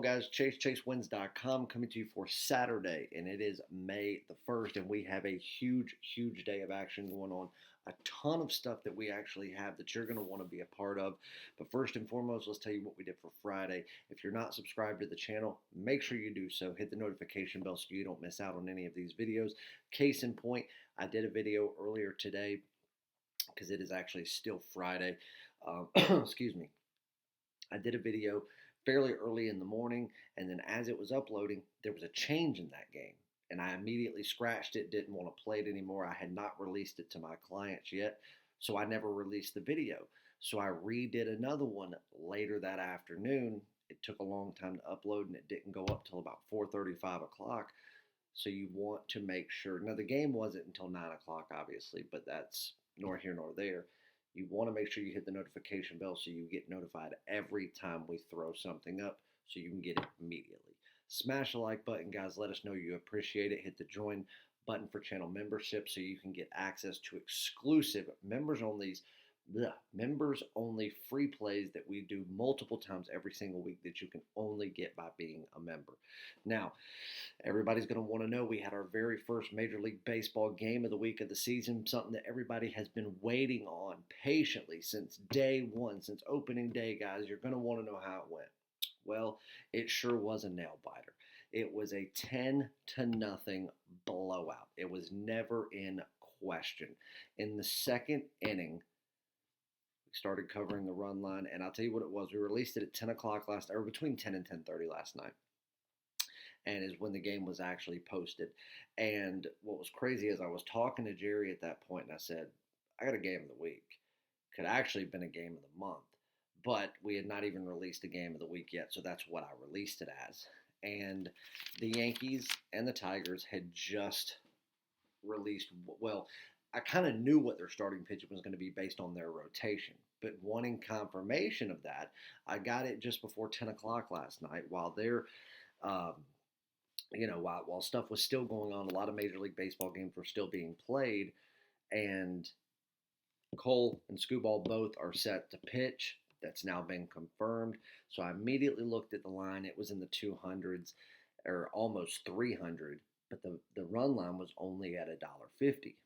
on, guys? ChaseWins.com coming to you for Saturday, and it is May the 1st, and we have a huge day of action going on. A ton of stuff that we actually have that you're going to want to be a part of. But first and foremost, let's tell you what we did for Friday. If you're not subscribed to the channel, make sure you do so. Hit the notification bell so you don't miss out on any of these videos. Case in point, I did a video earlier today because it is actually still Friday. Excuse me. I did a video fairly early in the morning, and then as it was uploading, there was a change in that game. And I immediately scratched it, didn't want to play it anymore. I had not released it to my clients yet, so I never released the video. So I redid another one later that afternoon. It took a long time to upload, and it didn't go up till about 4:30, 5 o'clock. So you want to make sure. Now, the game wasn't until 9 o'clock, obviously, but that's nor here nor there. You want to make sure you hit the notification bell so you get notified every time we throw something up so you can get it immediately. Smash the like button, guys. Let us know you appreciate it. Hit the join button for channel membership so you can get access to exclusive members-only free plays that we do multiple times every single week that you can only get by being a member. Now, everybody's going to want to know we had our very first Major League Baseball game of the week of the season, something that everybody has been waiting on patiently since day one, since opening day, guys. You're going to want to know how it went. Well, it sure was a nail biter. It was a 10-0 blowout. It was never in question. In the second inning, we started covering the run line, and I'll tell you what it was. We released it at 10 o'clock last night, or between 10 and 10:30 last night, and is when the game was actually posted. And what was crazy is I was talking to Jerry at that point, and I said, I got a game of the week. Could actually have been a game of the month. But we had not even released a game of the week yet, so that's what I released it as. And the Yankees and the Tigers had just released, well, I kind of knew what their starting pitching was going to be based on their rotation. But wanting confirmation of that, I got it just before 10 o'clock last night while they're, while stuff was still going on. A lot of Major League Baseball games were still being played, and Cole and Skubal both are set to pitch. That's now been confirmed. So I immediately looked at the line. It was in the 200s or almost 300, but the run line was only at $1.50.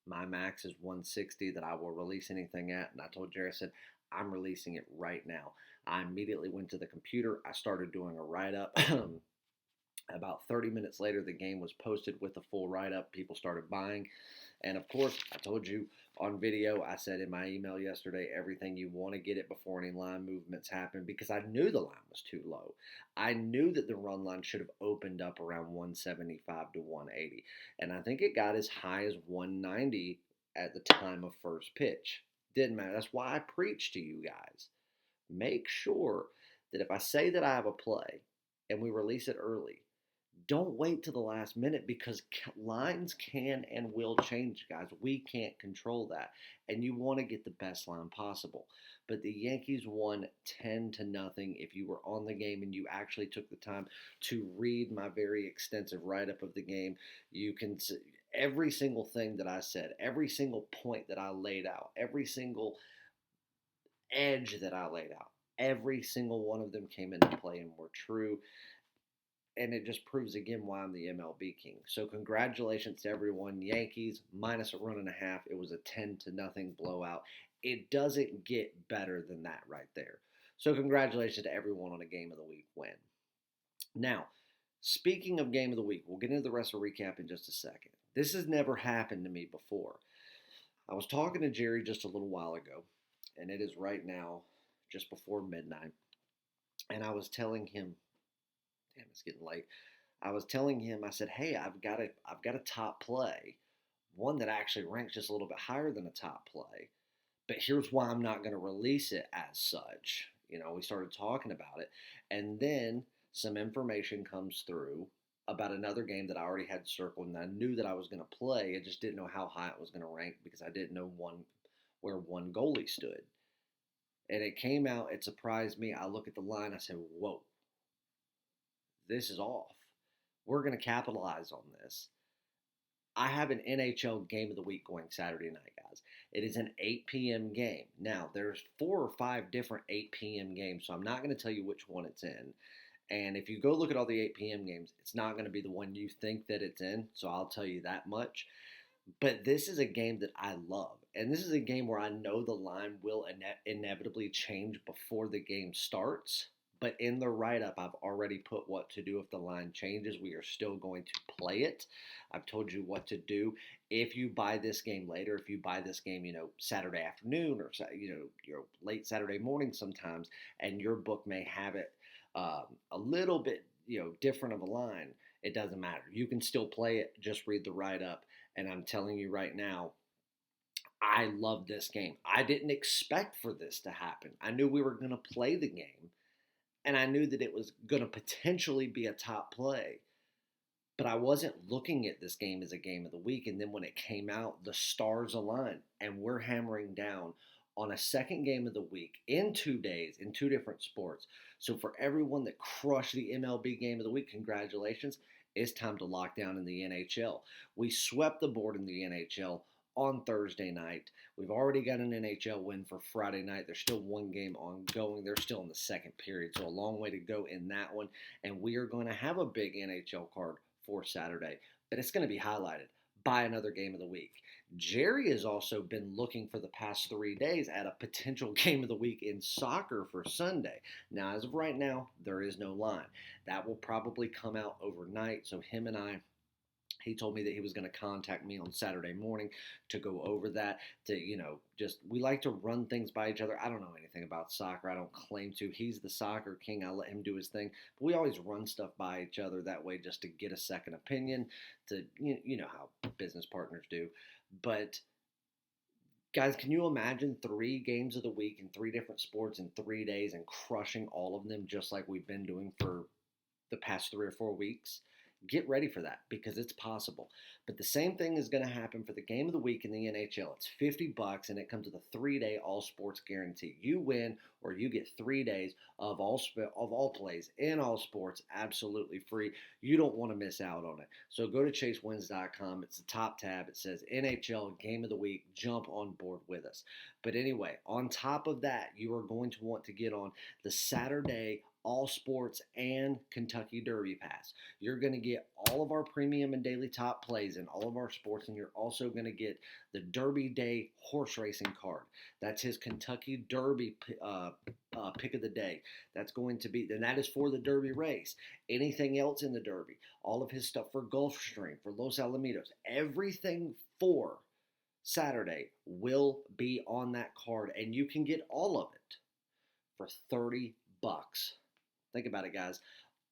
My max is 160 that I will release anything at. And I told Jerry, I said, I'm releasing it right now. I immediately went to the computer. I started doing a write-up. About 30 minutes later, the game was posted with a full write-up. People started buying. And, of course, I told you on video, I said in my email yesterday, everything you want to get it before any line movements happen because I knew the line was too low. I knew that the run line should have opened up around 175 to 180. And I think it got as high as 190 at the time of first pitch. Didn't matter. That's why I preach to you guys. Make sure that if I say that I have a play and we release it early, don't wait to the last minute because lines can and will change, guys. We can't control that. And you want to get the best line possible. But the Yankees won 10-0. If you were on the game and you actually took the time to read my very extensive write-up of the game, you can see every single thing that I said, every single point that I laid out, every single edge that I laid out, every single one of them came into play and were true. And it just proves again why I'm the MLB king. So congratulations to everyone. Yankees minus a run and a half. It was a 10-0 blowout. It doesn't get better than that right there. So congratulations to everyone on a game of the week win. Now, speaking of game of the week, we'll get into the rest of the recap in just a second. This has never happened to me before. I was talking to Jerry just a little while ago, and it is right now just before midnight. And I was telling him, damn, it's getting late. I was telling him, I said, hey, I've got a top play, one that actually ranks just a little bit higher than a top play, but here's why I'm not going to release it as such. We started talking about it, and then some information comes through about another game that I already had circled, and I knew that I was going to play. I just didn't know how high it was going to rank because I didn't know where one goalie stood. And it came out, it surprised me. I look at the line, I said, whoa. This is off. We're going to capitalize on this. I have an NHL Game of the Week going Saturday night, guys. It is an 8 p.m. game. Now, there's 4 or 5 different 8 p.m. games, so I'm not going to tell you which one it's in. And if you go look at all the 8 p.m. games, it's not going to be the one you think that it's in. So I'll tell you that much. But this is a game that I love. And this is a game where I know the line will inevitably change before the game starts. But in the write up, I've already put what to do if the line changes. We are still going to play it. I've told you what to do. If you buy this game later, if you buy this game, Saturday afternoon or, late Saturday morning sometimes, and your book may have it a little bit, different of a line, it doesn't matter. You can still play it. Just read the write up. And I'm telling you right now, I love this game. I didn't expect for this to happen. I knew we were going to play the game, and I knew that it was going to potentially be a top play. But I wasn't looking at this game as a game of the week. And then when it came out, the stars aligned, and we're hammering down on a second game of the week in 2 days in 2 different sports. So for everyone that crushed the MLB game of the week, congratulations. It's time to lock down in the NHL. We swept the board in the NHL on Thursday night. We've already got an NHL win for Friday night. There's still one game ongoing. They're still in the second period, so a long way to go in that one. And we are going to have a big NHL card for Saturday, but it's going to be highlighted by another game of the week. Jerry has also been looking for the past 3 days at a potential game of the week in soccer for Sunday. Now, as of right now, there is no line. That will probably come out overnight. So him and I, he told me that he was going to contact me on Saturday morning to go over that, we like to run things by each other. I don't know anything about soccer. I don't claim to. He's the soccer king. I let him do his thing. But we always run stuff by each other that way just to get a second opinion, to, you know how business partners do. But guys, can you imagine 3 games of the week in 3 different sports in 3 days and crushing all of them just like we've been doing for the past 3 or 4 weeks? Get ready for that because it's possible. But the same thing is going to happen for the game of the week in the NHL. It's $50 and it comes with a 3-day all sports guarantee. You win or you get 3 days of all plays in all sports absolutely free. You don't want to miss out on it. So go to chasewins.com. It's the top tab. It says NHL Game of the Week. Jump on board with us. But anyway, on top of that, you are going to want to get on the Saturday all sports and Kentucky Derby pass. You're going to get all of our premium and daily top plays in all of our sports, and you're also going to get the Derby Day horse racing card. That's his Kentucky Derby pick of the day. That's going to be, and that is for the Derby race. Anything else in the Derby, all of his stuff for Gulfstream, for Los Alamitos, everything for Saturday will be on that card, and you can get all of it for $30. Think about it, guys.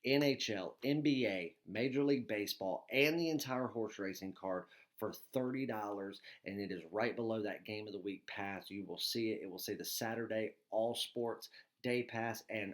NHL, NBA, Major League Baseball, and the entire horse racing card for $30, and it is right below that Game of the Week pass. You will see it. It will say the Saturday All Sports Day Pass and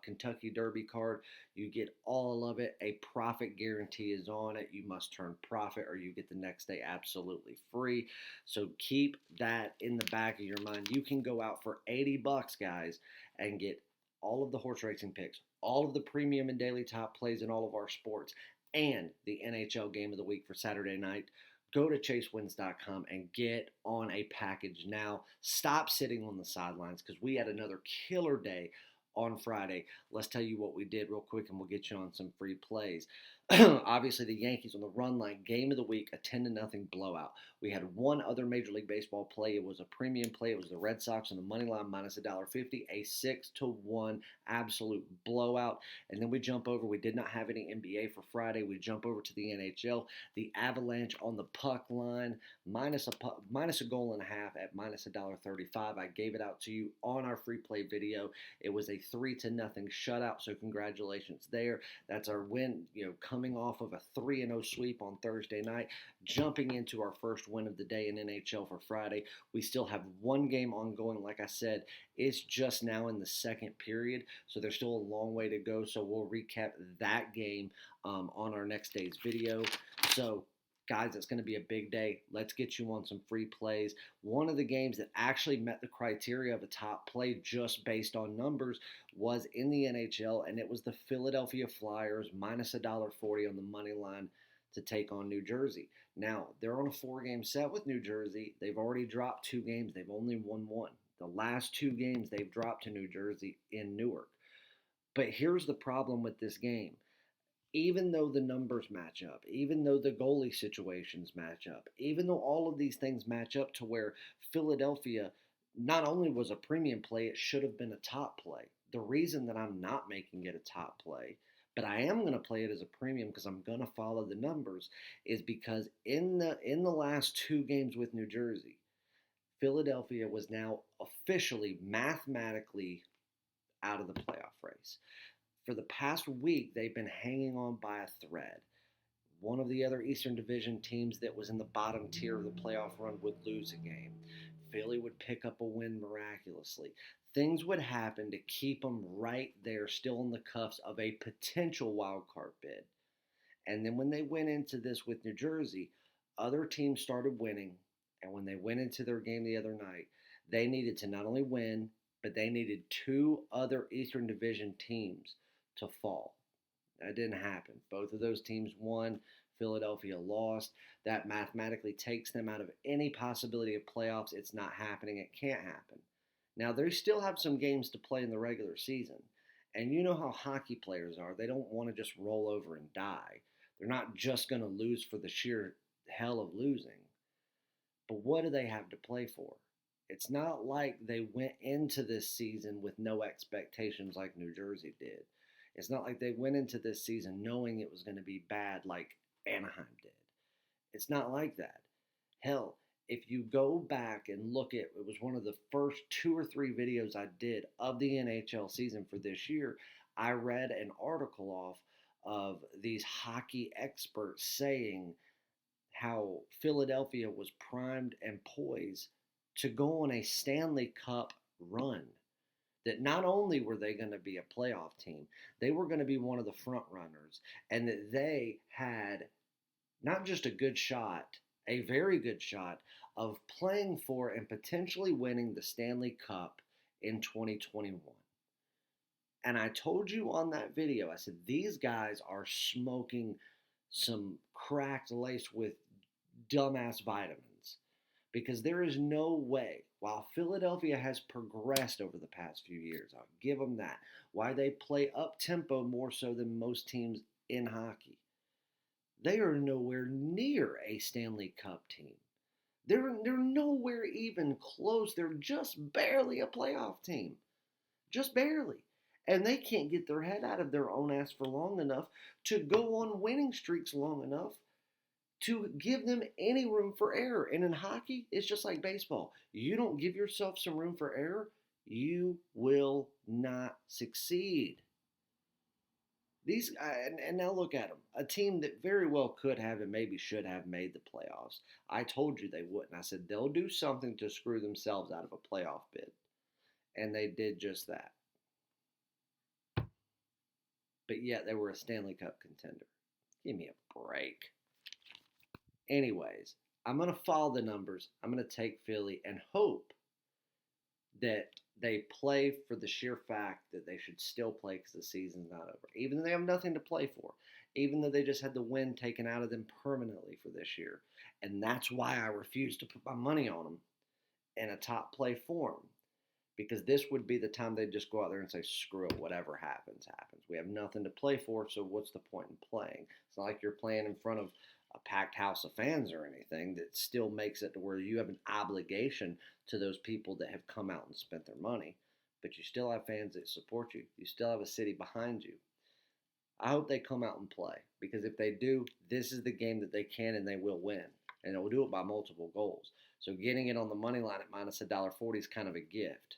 Kentucky Derby card. You get all of it. A profit guarantee is on it. You must turn profit or you get the next day absolutely free. So keep that in the back of your mind. You can go out for $80, guys, and get all of the horse racing picks, all of the premium and daily top plays in all of our sports, and the NHL Game of the Week for Saturday night. Go to chasewins.com and get on a package now. Stop sitting on the sidelines because we had another killer day on Friday. Let's tell you what we did real quick and we'll get you on some free plays. Obviously, the Yankees on the run line, game of the week, a 10-0 blowout. We had one other Major League Baseball play. It was a premium play. It was the Red Sox on the money line minus $1.50, a 6-1 absolute blowout. And then we jump over. We did not have any NBA for Friday. We jump over to the NHL. The Avalanche on the puck line minus a goal and a half at minus $1.35. I gave it out to you on our free play video. It was a 3-0 shutout. So congratulations there. That's our win. Coming off of a 3-0 sweep on Thursday night, jumping into our first win of the day in NHL for Friday. We still have one game ongoing. Like I said, it's just now in the second period, so there's still a long way to go. So we'll recap that game on our next day's video. So guys, it's going to be a big day. Let's get you on some free plays. One of the games that actually met the criteria of a top play just based on numbers was in the NHL, and it was the Philadelphia Flyers minus $1.40 on the money line to take on New Jersey. Now, they're on a 4-game set with New Jersey. They've already dropped 2 games. They've only won 1. The last 2 games they've dropped to New Jersey in Newark. But here's the problem with this game. Even though the numbers match up, even though the goalie situations match up, even though all of these things match up to where Philadelphia not only was a premium play, it should have been a top play. The reason that I'm not making it a top play, but I am going to play it as a premium because I'm going to follow the numbers, is because in the last two games with New Jersey, Philadelphia was now officially mathematically out of the playoff race. For the past week, they've been hanging on by a thread. One of the other Eastern Division teams that was in the bottom tier of the playoff run would lose a game. Philly would pick up a win miraculously. Things would happen to keep them right there, still in the cuffs of a potential wild card bid. And then when they went into this with New Jersey, other teams started winning. And when they went into their game the other night, they needed to not only win, but they needed two other Eastern Division teams to fall. That didn't happen. Both of those teams won. Philadelphia lost. That mathematically takes them out of any possibility of playoffs. It's not happening. It can't happen. Now, they still have some games to play in the regular season. And you know how hockey players are. They don't want to just roll over and die. They're not just going to lose for the sheer hell of losing. But what do they have to play for? It's not like they went into this season with no expectations like New Jersey did. It's not like they went into this season knowing it was going to be bad like Anaheim did. It's not like that. Hell, if you go back and look at, it was one of the first 2 or 3 videos I did of the NHL season for this year, I read an article off of these hockey experts saying how Philadelphia was primed and poised to go on a Stanley Cup run. That not only were they going to be a playoff team, they were going to be one of the front runners, and that they had not just a good shot, a very good shot of playing for and potentially winning the Stanley Cup in 2021. And I told you on that video, I said, these guys are smoking some cracked lace with dumbass vitamins. Because there is no way, while Philadelphia has progressed over the past few years, I'll give them that, why they play up-tempo more so than most teams in hockey. They are nowhere near a Stanley Cup team. They're nowhere even close. They're just barely a playoff team. Just barely. And they can't get their head out of their own ass for long enough to go on winning streaks long enough to give them any room for error. And in hockey, it's just like baseball. You don't give yourself some room for error, you will not succeed. These and now look at them. A team that very well could have and maybe should have made the playoffs. I told you they wouldn't. I said they'll do something to screw themselves out of a playoff bid. And they did just that. But yet they were a Stanley Cup contender. Give me a break. Anyways, I'm going to follow the numbers. I'm going to take Philly and hope that they play for the sheer fact that they should still play because the season's not over. Even though they have nothing to play for. Even though they just had the win taken out of them permanently for this year. And that's why I refuse to put my money on them in a top play form. Because this would be the time they'd just go out there and say, screw it, whatever happens, happens. We have nothing to play for, so what's the point in playing? It's not like you're playing in front of a packed house of fans or anything. That still makes it to where you have an obligation to those people that have come out and spent their money. But you still have fans that support you. You still have a city behind you. I hope they come out and play. Because if they do, this is the game that they can and they will win. And they'll do it by multiple goals. So getting it on the money line at minus $1.40 is kind of a gift.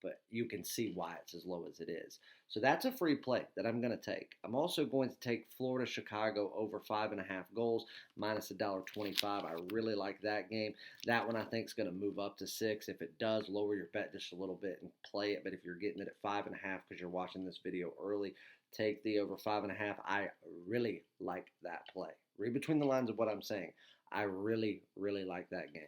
But you can see why it's as low as it is. So that's a free play that I'm going to take. I'm also going to take Florida-Chicago over 5.5 goals, minus $1.25. I really like that game. That one I think is going to move up to 6. If it does, lower your bet just a little bit and play it. But if you're getting it at 5.5 because you're watching this video early, take the over 5.5. I really like that play. Read between the lines of what I'm saying. I really, really like that game.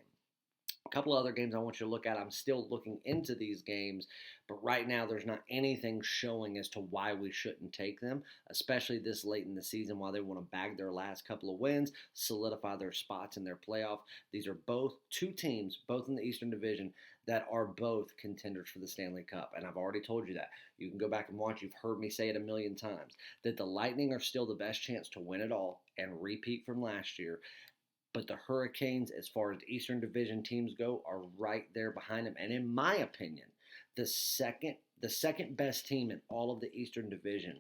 A couple of other games I want you to look at. I'm still looking into these games, but right now there's not anything showing as to why we shouldn't take them, especially this late in the season while they want to bag their last couple of wins, solidify their spots in their playoff. These are both two teams, both in the Eastern Division, that are both contenders for the Stanley Cup. And I've already told you that. You can go back and watch. You've heard me say it a million times that the Lightning are still the best chance to win it all and repeat from last year. But the Hurricanes, as far as Eastern Division teams go, are right there behind them. And in my opinion, the second best team in all of the Eastern Division.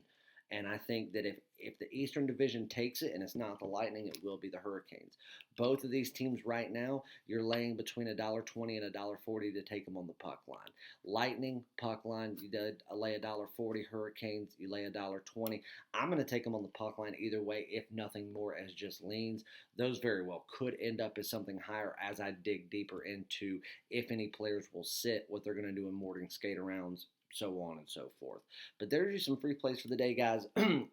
And I think that if the Eastern Division takes it and it's not the Lightning, it will be the Hurricanes. Both of these teams right now, you're laying between $1.20 and $1.40 to take them on the puck line. Lightning, puck line, you lay $1.40. Hurricanes, you lay $1.20. I'm going to take them on the puck line either way, if nothing more as just leans. Those very well could end up as something higher as I dig deeper into if any players will sit, what they're going to do in morning skate-arounds, so on and so forth. But there's just some free plays for the day, guys.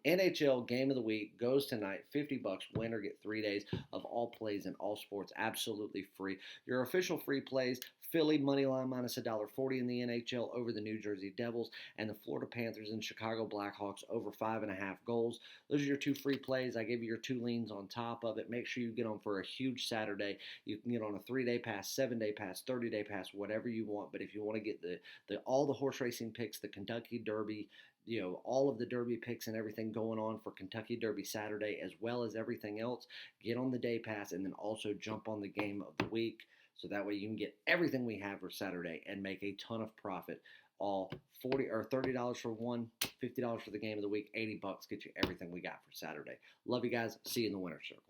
NHL Game of the Week goes tonight. $50. Win or get 3 days of all plays in all sports, absolutely free. Your official free plays: Philly moneyline minus $1.40 in the NHL over the New Jersey Devils, and the Florida Panthers and Chicago Blackhawks over 5.5 goals. Those are your two free plays. I gave you your two leans on top of it. Make sure you get on for a huge Saturday. You can get on a 3-day pass, 7-day pass, 30-day pass, whatever you want. But if you want to get all the horse racing picks, the Kentucky Derby, all of the Derby picks and everything going on for Kentucky Derby Saturday, as well as everything else, get on the day pass and then also jump on the Game of the Week. So that way you can get everything we have for Saturday and make a ton of profit. All $40 or $30 for one, $50 for the Game of the Week, $80 get you everything we got for Saturday. Love you guys. See you in the winner's circle.